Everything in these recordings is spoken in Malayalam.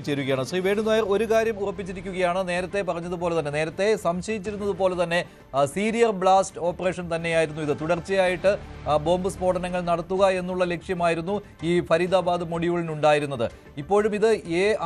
ചേരുകയാണ്. ശ്രീ വേണുനായർ ഒരു കാര്യം ഉറപ്പിച്ചിരിക്കുകയാണ്. നേരത്തെ പറഞ്ഞതുപോലെ തന്നെ, നേരത്തെ സംശയിച്ചിരുന്നത് പോലെ തന്നെ സീരിയർ ബ്ലാസ്റ്റ് ഓപ്പറേഷൻ തന്നെയായിരുന്നു ഇത്. തുടർച്ചയായിട്ട് ബോംബ് സ്ഫോടനങ്ങൾ നടത്തുക എന്നുള്ള ലക്ഷ്യമായിരുന്നു ഈ ഫരീദാബാദ് മൊഡ്യൂളിനുണ്ടായിരുന്നത്. ഇപ്പോഴും ഇത്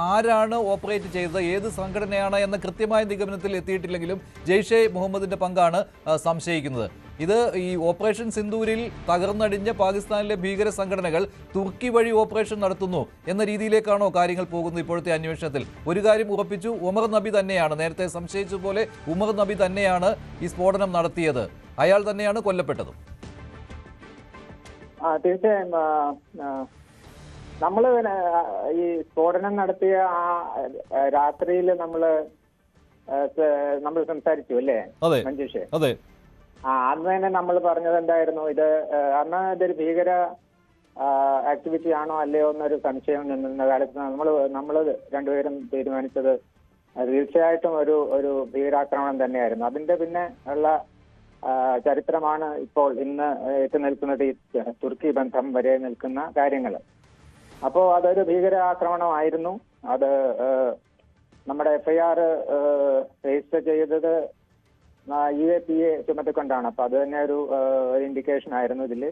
ആരാണ് ഓപ്പറേറ്റ് ചെയ്തത്, ഏത് സംഘടനയാണ് എന്ന കൃത്യമായ നിഗമനത്തിൽ എത്തിയിട്ടില്ലെങ്കിലും ജെയ്ഷെ മുഹമ്മദിന്റെ പങ്കാണ് സംശയിക്കുന്നത്. ഇത് ഈ ഓപ്പറേഷൻ സിന്ദൂരിൽ തകർന്നടിഞ്ഞ പാകിസ്ഥാനിലെ ഭീകര സംഘടനകൾ തുർക്കി വഴി ഓപ്പറേഷൻ നടത്തുന്നു എന്ന രീതിയിലേക്കാണോ കാര്യങ്ങൾ പോകുന്നത്? ഇപ്പോഴത്തെ അന്വേഷണത്തിൽ ഒരു കാര്യം ഉറപ്പിച്ചു, ഉമർ നബി തന്നെയാണ്, നേരത്തെ സംശയിച്ചതുപോലെ ഉമർ നബി തന്നെയാണ് ഈ സ്ഫോടനം നടത്തിയത്, അയാൾ തന്നെയാണ് കൊല്ലപ്പെട്ടത്. തീർച്ചയായും നമ്മള് ഈ സ്ഫോടനം നടത്തിയ ആ രാത്രിയിൽ നമ്മൾ സംസാരിച്ചു അല്ലേ മഞ്ജുഷേ? അതെ. അന്ന് തന്നെ നമ്മൾ പറഞ്ഞത് എന്തായിരുന്നു, അന്ന് ഇതൊരു ഭീകര ആക്ടിവിറ്റി ആണോ അല്ലയോ എന്നൊരു സംശയം നിന്ന കാലത്ത് നമ്മൾ രണ്ടുപേരും തീരുമാനിച്ചത് തീർച്ചയായിട്ടും ഒരു ഭീകരാക്രമണം തന്നെയായിരുന്നു. അതിന്റെ പിന്നെ ഉള്ള ചരിത്രമാണ് ഇപ്പോൾ ഇന്ന് എത്തി നിൽക്കുന്നത്, ഈ തുർക്കി ബന്ധം വരെ നിൽക്കുന്ന കാര്യങ്ങൾ. അപ്പോൾ അതൊരു ഭീകരാക്രമണമായിരുന്നു. അത് നമ്മുടെ FIR രജിസ്റ്റർ ചെയ്തത് UAPA ചുമത്തിക്കൊണ്ടാണ്. അപ്പൊ അത് തന്നെ ഒരു ഇൻഡിക്കേഷൻ ആയിരുന്നു. ഇതിൽ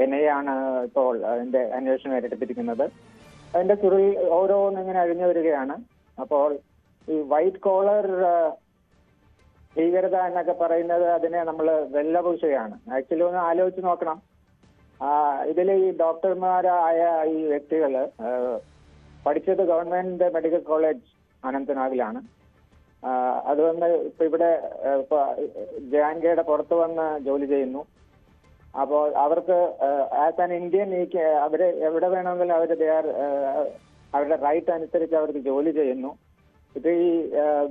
NIA ആണ് ഇപ്പോൾ അതിന്റെ അന്വേഷണം ഏറ്റെടുത്തിരിക്കുന്നത്. അതിന്റെ ചുരുൾ ഓരോന്നിങ്ങനെ അഴിഞ്ഞു വരികയാണ്. അപ്പോൾ ഈ വൈറ്റ് കോളർ ഭീകരത എന്നൊക്കെ പറയുന്നത് അതിനെ നമ്മൾ വെള്ളപൂശുകയാണ്. ആക്ച്വലി ഒന്ന് ആലോചിച്ച് നോക്കണം. ഇതിൽ ഈ ഡോക്ടർമാരായ ഈ വ്യക്തികള് പഠിച്ചത് ഗവൺമെന്റ് മെഡിക്കൽ കോളേജ് അനന്തനാഗിലാണ്. അതുകൊണ്ട് ഇപ്പൊ ഇവിടെ ജാൻകയുടെ പുറത്ത് വന്ന് ജോലി ചെയ്യുന്നു. അപ്പോൾ അവർക്ക് ആസ് ആൻ ഇന്ത്യൻ അവര് എവിടെ വേണമെങ്കിലും അവരുടെ റൈറ്റ് അനുസരിച്ച് അവർക്ക് ജോലി ചെയ്യുന്നു. ഇത് ഈ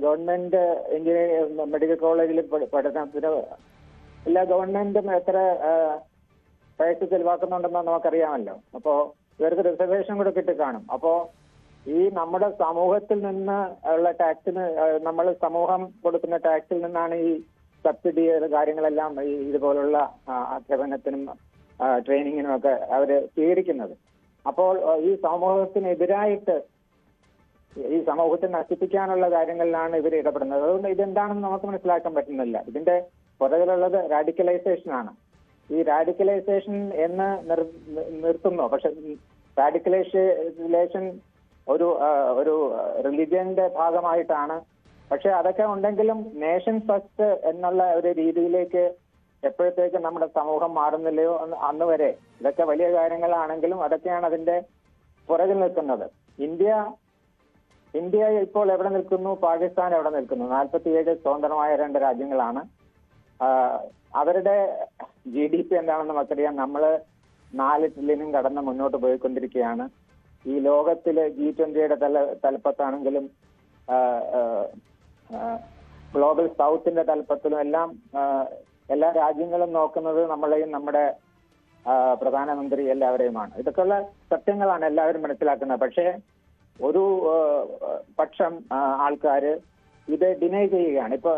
ഗവൺമെന്റ് എഞ്ചിനീയറിംഗ് മെഡിക്കൽ കോളേജിൽ പഠനത്തിന് എല്ലാ ഗവൺമെന്റും എത്ര പൈസ ചെലവാക്കുന്നുണ്ടെന്ന് നമുക്കറിയാമല്ലോ. അപ്പോ ഇവർക്ക് റിസർവേഷൻ കൂടെ കിട്ടിക്കാണും. അപ്പോ ഈ നമ്മുടെ സമൂഹത്തിൽ നിന്ന് ഉള്ള ടാക്സിന്, നമ്മൾ സമൂഹം കൊടുക്കുന്ന ടാക്സിൽ നിന്നാണ് ഈ സബ്സിഡി കാര്യങ്ങളെല്ലാം ഈ ഇതുപോലുള്ള അധ്യാപനത്തിനും ട്രെയിനിങ്ങിനും ഒക്കെ അവര് സ്വീകരിക്കുന്നത്. അപ്പോൾ ഈ സമൂഹത്തിനെതിരായിട്ട്, ഈ സമൂഹത്തെ നശിപ്പിക്കാനുള്ള കാര്യങ്ങളിലാണ് ഇവർ ഇടപെടുന്നത്. അതുകൊണ്ട് ഇതെന്താണെന്ന് നമുക്ക് മനസ്സിലാക്കാൻ പറ്റുന്നില്ല. ഇതിന്റെ പുറകിലുള്ളത് റാഡിക്കലൈസേഷൻ ആണ്. ഈ റാഡിക്കലൈസേഷൻ എന്ന് നിർത്തുന്നു. പക്ഷെ റാഡിക്കലൈസേഷൻ ഒരു റിലിജിയന്റെ ഭാഗമായിട്ടാണ്. പക്ഷെ അതൊക്കെ ഉണ്ടെങ്കിലും നേഷൻ ഫസ്റ്റ് എന്നുള്ള ഒരു രീതിയിലേക്ക് എപ്പോഴത്തേക്കും നമ്മുടെ സമൂഹം മാറുന്നില്ലയോ അന്ന് വരെ ഇതൊക്കെ വലിയ കാര്യങ്ങളാണെങ്കിലും അതൊക്കെയാണ് അതിന്റെ പുറകിൽ നിൽക്കുന്നത്. ഇന്ത്യ ഇപ്പോൾ എവിടെ നിൽക്കുന്നു, പാകിസ്ഥാൻ എവിടെ നിൽക്കുന്നു? 47 സ്വതന്ത്രമായ 2 രാജ്യങ്ങളാണ്. അവരുടെ GDP എന്താണെന്ന് നമുക്കറിയാം. നമ്മൾ 4 ട്രില്യനും കടന്ന് മുന്നോട്ട് പോയിക്കൊണ്ടിരിക്കുകയാണ്. ഈ ലോകത്തിലെ G20യുടെ തലപ്പത്താണെങ്കിലും ഗ്ലോബൽ സൗത്തിന്റെ തലപ്പത്തിലും എല്ലാം എല്ലാ രാജ്യങ്ങളും നോക്കുന്നത് നമ്മളെയും നമ്മുടെ പ്രധാനമന്ത്രി എല്ലാവരെയുമാണ്. ഇതൊക്കെയുള്ള സത്യങ്ങളാണ് എല്ലാവരും മനസ്സിലാക്കുന്നത്. പക്ഷേ ഒരു പക്ഷം ആൾക്കാര് ഇത് ഡിനൈ ചെയ്യുകയാണ്. ഇപ്പൊ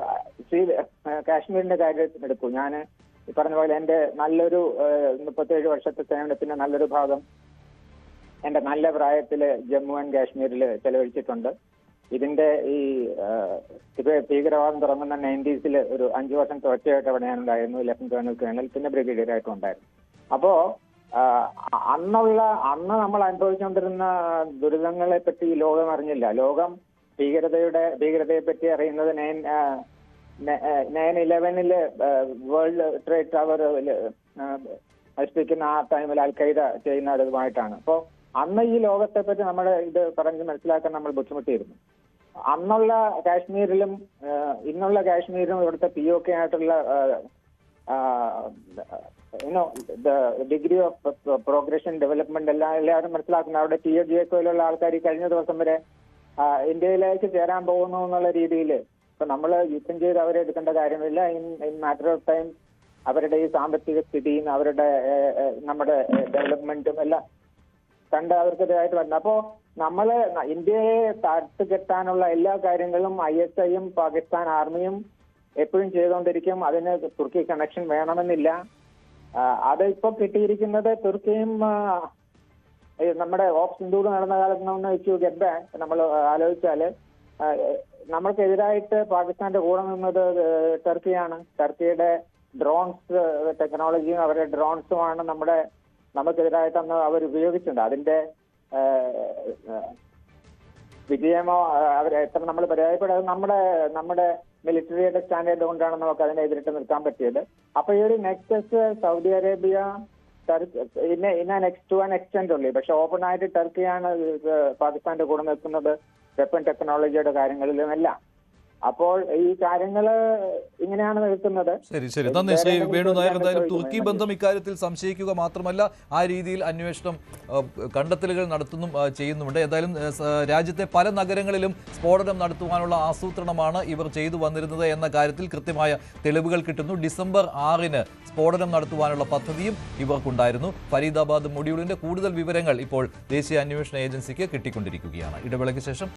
കാശ്മീരിന്റെ കാര്യം എടുക്കൂ. ഞാൻ പറഞ്ഞ പോലെ എന്റെ നല്ലൊരു 37 വർഷത്തെ സേവനത്തിന്റെ നല്ലൊരു ഭാഗം എന്റെ നല്ല പ്രായത്തില് ജമ്മു ആൻഡ് കാശ്മീരിൽ ചെലവഴിച്ചിട്ടുണ്ട്. ഇതിന്റെ ഈ ഭീകരവാദം തുടങ്ങുന്ന 90s ഒരു 5 വർഷം തുടർച്ചയായിട്ട് അവിടെ ഞാനുണ്ടായിരുന്നു. ലഫ്റ്റനന്റ് കേണൽ, പിന്നെ ബ്രിഗേഡിയർ ആയിട്ടും ഉണ്ടായിരുന്നു. അപ്പോ അന്ന് നമ്മൾ അനുഭവിച്ചുകൊണ്ടിരുന്ന ദുരിതങ്ങളെ പറ്റി ലോകം അറിഞ്ഞില്ല. ലോകം ഭീകരതയെ പറ്റി അറിയുന്നത് 9/11 വേൾഡ് ട്രേഡ് ടവർ നശിപ്പിക്കുന്ന ആ ടൈമിൽ അൽ-ഖൈദ ചെയ്യുന്നതുമായിട്ടാണ്. അപ്പോ അന്ന് ഈ ലോകത്തെ പറ്റി നമ്മുടെ ഇത് പറഞ്ഞ് മനസ്സിലാക്കാൻ നമ്മൾ ബുദ്ധിമുട്ടിയിരുന്നു. അന്നുള്ള കാശ്മീരിലും ഇന്നുള്ള കാശ്മീരിലും ഇവിടുത്തെ POK ആയിട്ടുള്ള ഡിഗ്രി ഓഫ് പ്രോഗ്രഷൻ ഡെവലപ്മെന്റ് എല്ലാവരും മനസ്സിലാക്കുന്നത്. അവിടെ TOGECOയിലുള്ള ആൾക്കാർ ഈ കഴിഞ്ഞ ദിവസം വരെ ഇന്ത്യയിലേക്ക് ചേരാൻ പോകുന്നു എന്നുള്ള രീതിയിൽ ഇപ്പൊ നമ്മൾ യുദ്ധം ചെയ്ത് അവരെ എടുക്കേണ്ട കാര്യമില്ല. ഇൻ മാറ്റർ ഓഫ് ടൈം അവരുടെ ഈ സാമ്പത്തിക സ്ഥിതിയും അവരുടെ നമ്മുടെ ഡെവലപ്മെന്റും എല്ലാം കണ്ട് അവർക്കിതായിട്ട് വരുന്നത്. അപ്പോ നമ്മള് ഇന്ത്യയെ തട്ടുകെട്ടാനുള്ള എല്ലാ കാര്യങ്ങളും ISIയും പാകിസ്ഥാൻ ആർമിയും എപ്പോഴും ചെയ്തുകൊണ്ടിരിക്കും. അതിന് തുർക്കി കണക്ഷൻ വേണമെന്നില്ല. അത് ഇപ്പൊ കിട്ടിയിരിക്കുന്നത് തുർക്കിയും നമ്മുടെ ഓഫ് സിന്ധൂർ നടന്ന കാലത്ത് നിന്ന് ഇഷ്യൂ ഗെറ്റ് ബാക്ക് നമ്മൾ ആലോചിച്ചാൽ നമ്മൾക്കെതിരായിട്ട് പാകിസ്ഥാന്റെ കൂടെ നിന്നത് ടർക്കിയാണ്. ടർക്കിയുടെ ഡ്രോൺസ് ടെക്നോളജിയും അവരുടെ ഡ്രോൺസുമാണ് നമുക്കെതിരായിട്ട് അന്ന് അവർ ഉപയോഗിച്ചിട്ടുണ്ട്. അതിന്റെ വിജയമോ എത്ര നമ്മൾ പരാജയപ്പെടുന്നത് നമ്മുടെ മിലിറ്ററിയുടെ സ്റ്റാൻഡേർഡ് കൊണ്ടാണ് നമുക്ക് അതിനെ എതിരിട്ട് നിൽക്കാൻ പറ്റിയത്. അപ്പൊ ഈ ഒരു nexus Saudi Arabia next to an extend ഉള്ളൂ. പക്ഷെ ഓപ്പൺ ആയിട്ട് ടർക്കിയാണ് പാകിസ്ഥാന്റെ കൂടെ നിൽക്കുന്നത് വെപ്പൺ ടെക്നോളജിയുടെ കാര്യങ്ങളിലും എല്ലാം. അപ്പോൾ ഈ കാര്യങ്ങള് ഇങ്ങനെയാണ് നിൽക്കുന്നത്. ശരി നന്ദി ശ്രീ വേണു നായർ. എന്തായാലും തുർക്കി ബന്ധം ഇക്കാര്യത്തിൽ സംശയിക്കുക മാത്രമല്ല ആ രീതിയിൽ അന്വേഷണം കണ്ടെത്തലുകൾ നടത്തുന്നും ചെയ്യുന്നുണ്ട്. എന്തായാലും രാജ്യത്തെ പല നഗരങ്ങളിലും സ്ഫോടനം നടത്തുവാനുള്ള ആസൂത്രണമാണ് ഇവർ ചെയ്തു വന്നിരുന്നത് എന്ന കാര്യത്തിൽ കൃത്യമായ തെളിവുകൾ കിട്ടുന്നു. ഡിസംബർ 6-ന് സ്ഫോടനം നടത്തുവാനുള്ള പദ്ധതിയും ഇവർക്കുണ്ടായിരുന്നു. ഫരീദാബാദ് മൊഡ്യൂളിന്റെ കൂടുതൽ വിവരങ്ങൾ ഇപ്പോൾ ദേശീയ അന്വേഷണ ഏജൻസിക്ക് കിട്ടിക്കൊണ്ടിരിക്കുകയാണ്. ഇടവേളയ്ക്ക് ശേഷം